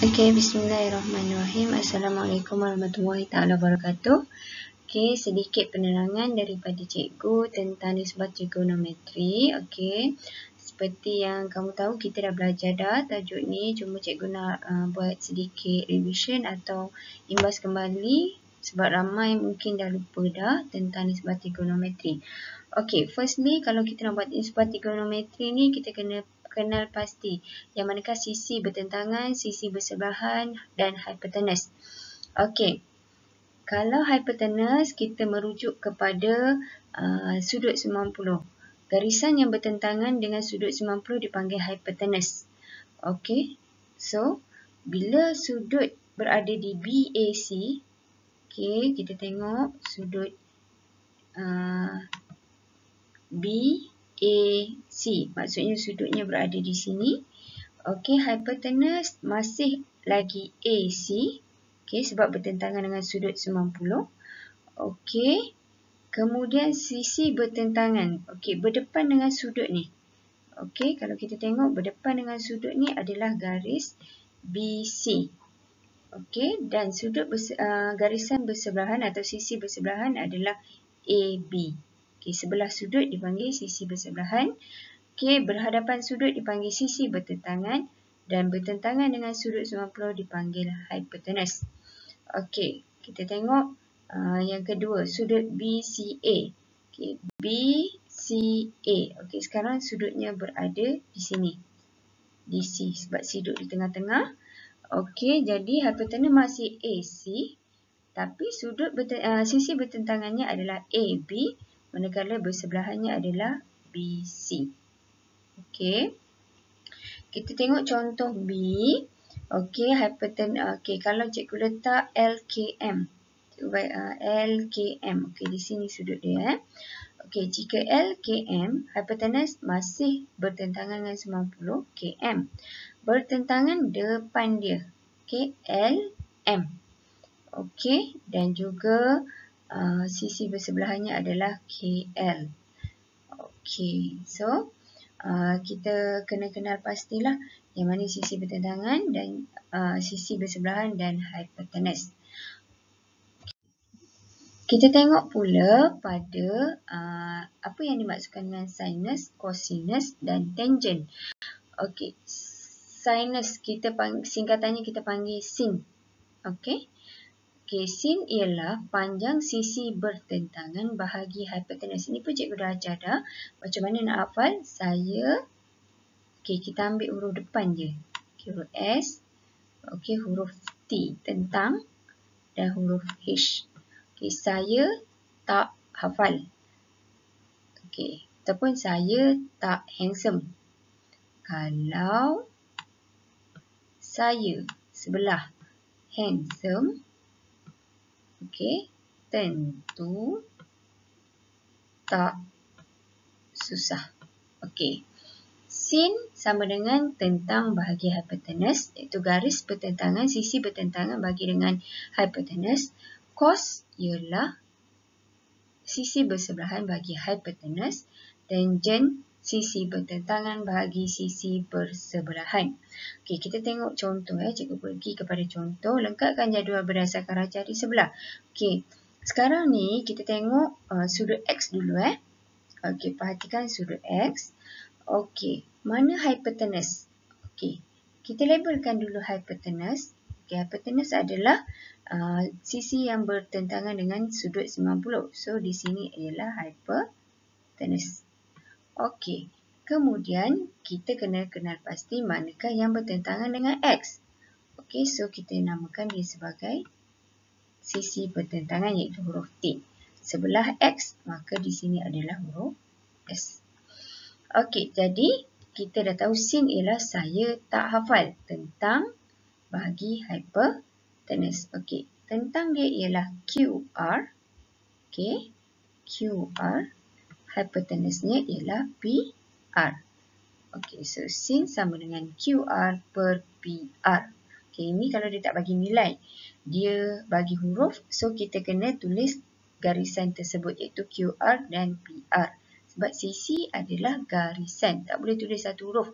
Okey, bismillahirrahmanirrahim. Assalamualaikum warahmatullahi taala wabarakatuh. Okey, sedikit penerangan daripada cikgu tentang nisbah trigonometri. Okey, seperti yang kamu tahu, kita dah belajar dah tajuk ni. Cuma cikgu nak buat sedikit revision atau imbas kembali sebab ramai mungkin dah lupa dah tentang nisbah trigonometri. Okey, firstly kalau kita nak buat nisbah trigonometri ni, kita kena kenal pasti yang manakah sisi bertentangan, sisi bersebelahan dan hipotenus. Okey. Kalau hipotenus, kita merujuk kepada sudut 90. Garisan yang bertentangan dengan sudut 90 dipanggil hipotenus. Okey. So, bila sudut berada di BAC, okey, kita tengok sudut BAC, maksudnya sudutnya berada di sini. Okey, hipotenus masih lagi AC. Okey, sebab bertentangan dengan sudut 90. Okey, kemudian sisi bertentangan. Okey, berdepan dengan sudut ni. Okey, kalau kita tengok berdepan dengan sudut ni adalah garis BC. Okey, dan sudut garisan bersebelahan atau sisi bersebelahan adalah AB. Okey, sebelah sudut dipanggil sisi bersebelahan. Okey, berhadapan sudut dipanggil sisi bertentangan dan bertentangan dengan sudut 90 dipanggil hipotenus. Okey, kita tengok yang kedua, sudut BCA. Okey, BCA. Okey, sekarang sudutnya berada di sini. Di C sebab C duduk di tengah-tengah. Okey, jadi hipotenus masih AC tapi sisi bertentangannya adalah AB, manakala bersebelahannya adalah BC. Okey. Kita tengok contoh B. Okey, okey, kalau cikgu letak LKM. LKM. Okey, di sini sudut dia. Okey, jika LKM, hipotenus masih bertentangan dengan 90 km. Bertentangan depan dia. Okey, LM. Okey, dan juga sisi bersebelahannya adalah KL. Okey, so kita kena kenal pastilah yang mana sisi bertentangan dan sisi bersebelahan dan hipotenus. Kita tengok pula pada apa yang dimaksudkan dengan sinus, cosinus dan tangent. Okey, sinus singkatannya kita panggil sin. Okey. Okey, sin ialah panjang sisi bertentangan bahagi hipotenus. Ini pun cikgu dah ajar dah. Macam mana nak hafal? Okey, kita ambil huruf depan je. Okey, huruf S. Okey, huruf T, tentang. Dan huruf H. Okey, saya tak hafal. Okey, ataupun saya tak handsome. Kalau saya sebelah handsome, okey, tentu tak susah. Okey. Sin sama dengan tentang bahagi hipotenus, iaitu garis bertentangan, sisi bertentangan bagi dengan hipotenus. Cos ialah sisi bersebelahan bagi hipotenus. Tangent sisi bertentangan bagi sisi bersebelahan. Okey, kita tengok contoh. Cikgu pergi kepada contoh. Lengkapkan jadual berdasarkan rajah di sebelah. Okey, sekarang ni kita tengok sudut X dulu. Okey, perhatikan sudut X. Okey, mana hipotenus? Okey, kita labelkan dulu hipotenus. Okey, hipotenus adalah sisi yang bertentangan dengan sudut 90. So, di sini ialah hipotenus. Okey, kemudian kita kena kenal pasti manakah yang bertentangan dengan X. Okey, so kita namakan dia sebagai sisi bertentangan iaitu huruf T. Sebelah X, maka di sini adalah huruf S. Okey, jadi kita dah tahu sin ialah saya tak hafal tentang bahagi hipotenus. Okey, tentang dia ialah QR. Okey, QR. Hipotenusnya ialah PR. Okey, so sin sama dengan QR per PR. Okey, ini kalau dia tak bagi nilai, dia bagi huruf, so kita kena tulis garisan tersebut iaitu QR dan PR. Sebab sisi adalah garisan, tak boleh tulis satu huruf.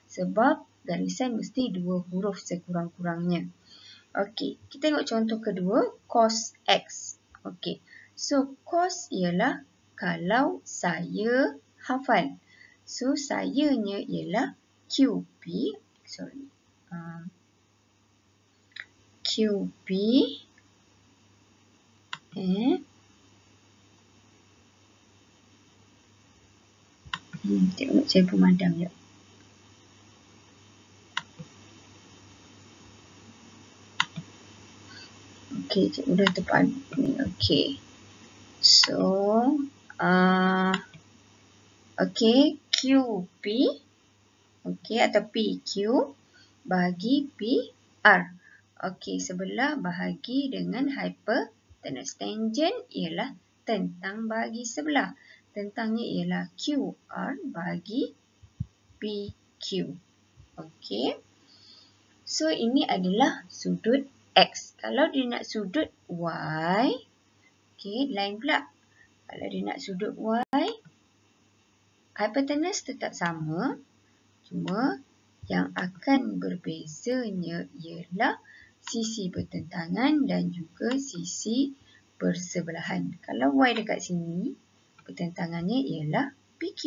Sebab garisan mesti 2 huruf sekurang-kurangnya. Okey, kita tengok contoh kedua, cos X. Okey, so cos ialah kalau saya hafal. So, sayanya ialah QP. Sorry. QP. Tengok saya pemadam je. Okey, cikgu dah tepat ni. Okey. So, okey, QP. Okey, atau PQ bahagi PR. Okey, sebelah bahagi dengan hypotenuse. Tangent ialah tentang bahagi sebelah. Tentangnya ialah QR bahagi PQ. Okey. So, ini adalah sudut X. Kalau dia nak sudut Y, okey, lain pula. Kalau dia nak sudut Y, hypotenuse tetap sama. Cuma yang akan berbezanya ialah sisi bertentangan dan juga sisi bersebelahan. Kalau Y dekat sini, bertentangannya ialah PQ.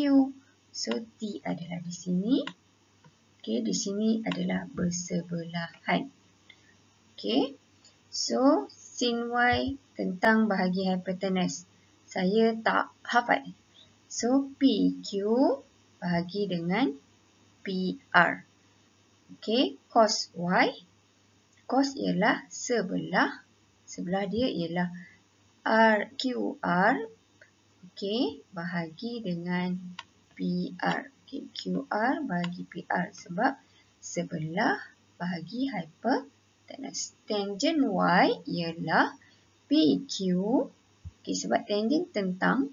So, T adalah di sini. Okey, di sini adalah bersebelahan. Okey. So, sin Y tentang bahagi hypotenuse. Saya tak hafal. So, PQ bahagi dengan PR. Okey, cos Y. Cos ialah sebelah. Sebelah dia ialah QR. Okey, bahagi dengan PR. Okey, QR bahagi PR sebab sebelah bahagi hypotenuse. Tangent Y ialah PQ. Okey, sebab tangent tentang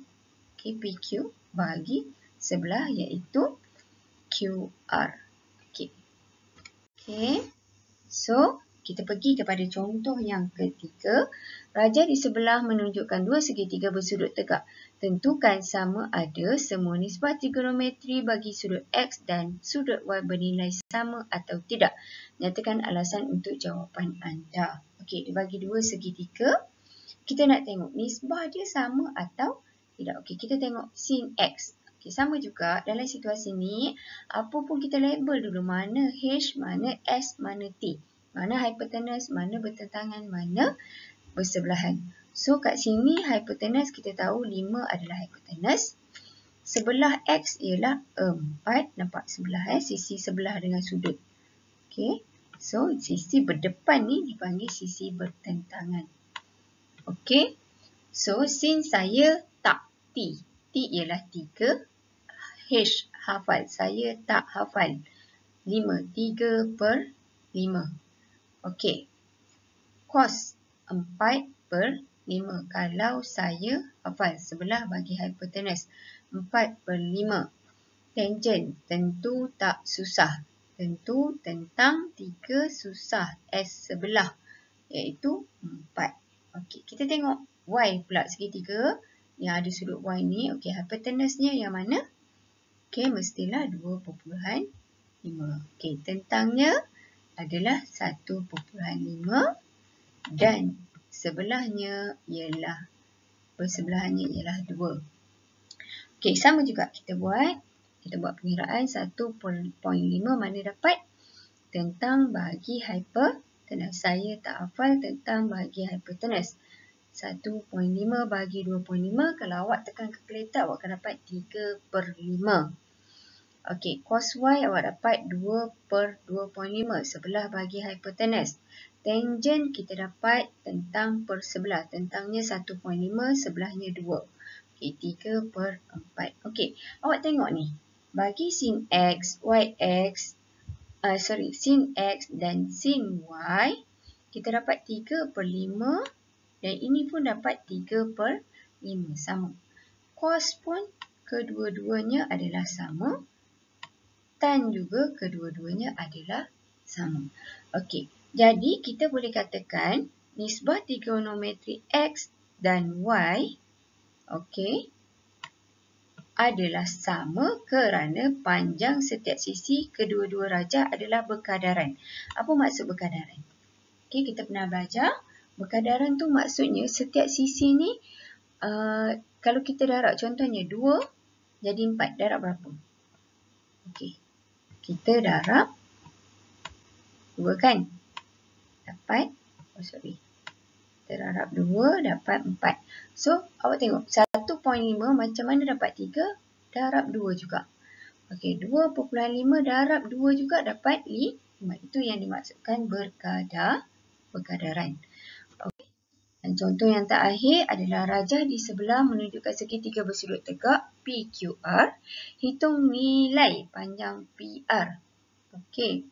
PQ bahagi sebelah iaitu QR. Okey. Okey. So, kita pergi kepada contoh yang ketiga. Raja di sebelah menunjukkan dua segitiga bersudut tegak. Tentukan sama ada semua nisbah trigonometri bagi sudut X dan sudut Y bernilai sama atau tidak. Nyatakan alasan untuk jawapan anda. Okey, dia bagi dua segitiga. Kita nak tengok nisbah dia sama atau tidak. Okey, kita tengok sin X. Okey, sama juga dalam situasi ni, apa pun kita label dulu. Mana H, mana S, mana T. Mana hypotenuse, mana bertentangan, mana bersebelahan. So, kat sini hypotenuse kita tahu 5 adalah hypotenuse. Sebelah X ialah 4. Nampak sebelah sisi sebelah dengan sudut. Okey. So, sisi berdepan ni dipanggil sisi bertentangan. Okey. So, sin saya tak T. T ialah 3. H hafal. Saya tak hafal. 5. 3/5. Okey. Cos 4/5. Kalau saya hafal sebelah bagi hypotenuse. 4/5. Tangent tentu tak susah. Tentu tentang 3 susah. S sebelah iaitu 4. Okey, kita tengok Y pula segitiga yang ada sudut Y ni. Okey, hypotenuse-nya yang mana? Okey, mestilah 2/5. Okey, tentangnya adalah 1/5 dan sebelahnya ialah bersebelahannya ialah 2. Okey, sama juga kita buat pengiraan 1/5 mana dapat tentang bahagi hypotenuse. Saya tak hafal tentang bahagi hypotenuse. 1/5 bahagi 2/5. Kalau awak tekan kalkulator, awak akan dapat 3/5. Okey, cos Y awak dapat 2/2/5. Sebelah bagi hypotenuse. Tangent kita dapat tentang per sebelah. Tentangnya 1/5, sebelahnya 2. Okey, 3/4. Okey, awak tengok ni. Bagi sin X, sin X dan sin Y, kita dapat 3/5 dan ini pun dapat 3/5. Sama. Cos pun kedua-duanya adalah sama. Tan juga kedua-duanya adalah sama. Okey, jadi kita boleh katakan nisbah trigonometri X dan Y, okey, adalah sama kerana panjang setiap sisi kedua-dua rajah adalah berkadaran. Apa maksud berkadaran? Okey, kita pernah belajar. Berkadaran tu maksudnya setiap sisi ni, kalau kita darab contohnya 2 jadi 4, darab berapa? Okey, kita darab 2 kan? Dapat, kita darab 2 dapat 4. So, awak tengok 1.5 macam mana dapat 3? Darab 2 juga. Okey, 2.5 darab 2 juga dapat 5. Itu yang dimaksudkan berkadaran. Okay. Dan contoh yang terakhir adalah rajah di sebelah menunjukkan segitiga bersudut tegak PQR. Hitung nilai panjang PR. Okey.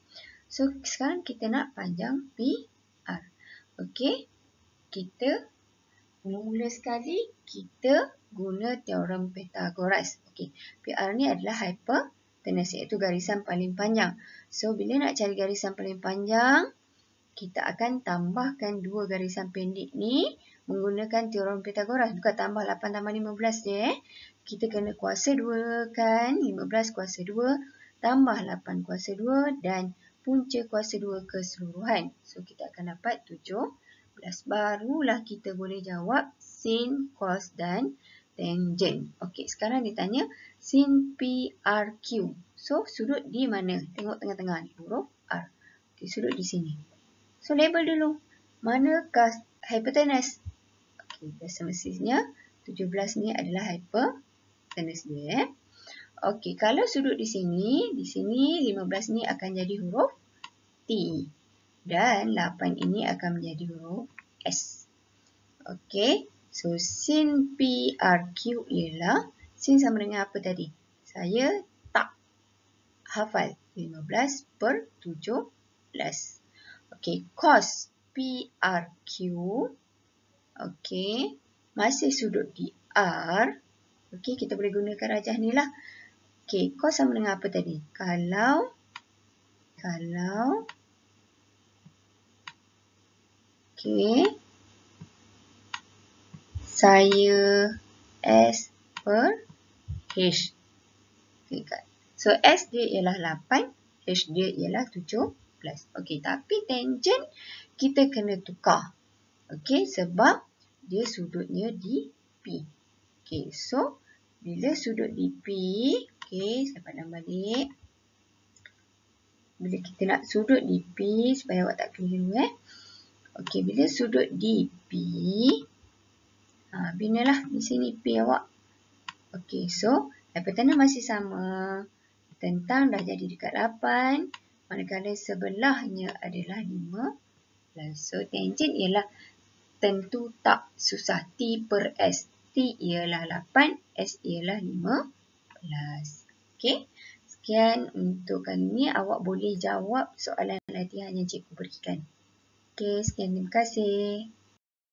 So, sekarang kita nak panjang PR. Okey. Kita mula sekali kita guna teorem Pythagoras. Okey. PR ni adalah hypotenuse, iaitu garisan paling panjang. So, bila nak cari garisan paling panjang, kita akan tambahkan dua garisan pendek ni menggunakan teorem Pythagoras. Bukan tambah 8 tambah 15 je. Kita kena kuasa 2 kan. 15 kuasa 2 tambah 8 kuasa 2 dan punca kuasa 2 keseluruhan. So, kita akan dapat 17. Barulah kita boleh jawab sin, cos dan tangent. Okey, sekarang ditanya sin PRQ. So, sudut di mana? Tengok tengah-tengah ni, huruf R. Okey, sudut di sini. So, label dulu. Manakah hypotenuse? Okey, biasa mestinya 17 ni adalah hypotenuse dia. Okey, kalau sudut di sini 15 ni akan jadi huruf T. Dan 8 ini akan menjadi huruf S. Okey, so sin PRQ ialah, sin sama dengan apa tadi? Saya tak hafal. 15 per 17. Okey, cos PRQ. Okey, masih sudut di R. Okey, kita boleh gunakan rajah ni lah. Okey, cos sama dengan apa tadi? Kalau okey, saya S per H. Okay, so S dia ialah 8, H dia ialah 17. Okey, tapi tangent kita kena tukar. Okey, sebab dia sudutnya di P. Okey, so bila sudut di P, okey, saya pandang balik. Bila kita nak sudut di P, supaya awak tak keliru Okey, bila sudut di P, binalah di sini P awak. Okey, so hypotenuse masih sama. Tentang dah jadi dekat 8. Manakala sebelahnya adalah 15. So, tangent ialah tentu tak susah. T per S. T ialah 8, S ialah 15. Okey, sekian untuk kali ini. Awak boleh jawab soalan latihan yang cikgu berikan. Okey, sekian. Terima kasih.